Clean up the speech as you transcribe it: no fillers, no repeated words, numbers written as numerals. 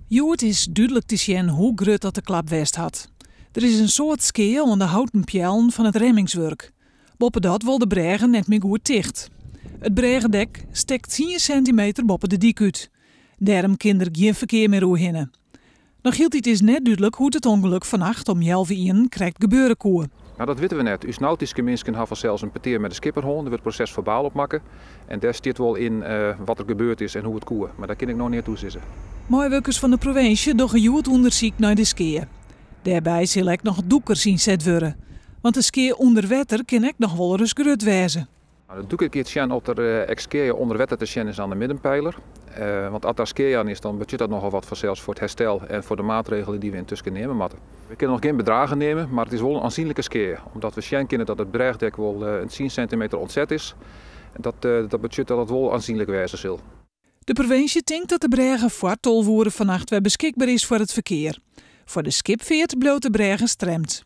Het is duidelijk te zien hoe grut dat de klap west had. Er is een soort skeer onder de houten pjellen van het remmingswerk. Boppen dat wil de bregen net meer goed dicht. Het bregendek stekt 10 centimeter boven de dik uit. Daarom kan er geen verkeer meer doorheen. Nog hield het is net duidelijk hoe het ongeluk vannacht om 11 uur krijgt gebeuren koe. Nou, dat weten we net. Us nautische mensen hebben zelfs een peteer met de skipperhoorn. Er wordt het proces verbaal opmaken. En daar staat wel in wat er gebeurd is en hoe het koe. Maar daar kan ik nog niet toe zitten. Medewerkers van de provincie doen een goed onderzoek naar de skeer. Daarbij zal ik nog doekers inzet worden. Want de skeer onder water kan ik nog wel eens grut wezen. Nou, dat doe ik het zien op er skeer onder water te zien is aan de middenpijler. Want als dat skeer is, dan betekent dat nogal wat voor zelfs voor het herstel en voor de maatregelen die we intussen nemen moeten. We kunnen nog geen bedragen nemen, maar het is wel een aanzienlijke skeer. Omdat we zien kunnen dat het breegdek wel een 10 centimeter ontzet is. En dat betekent dat het wel aanzienlijk wezen zal. De provincie denkt dat de bregen voor tolvoeren vannacht weer beschikbaar is voor het verkeer. Voor de skipveert bloot de bregen stremt.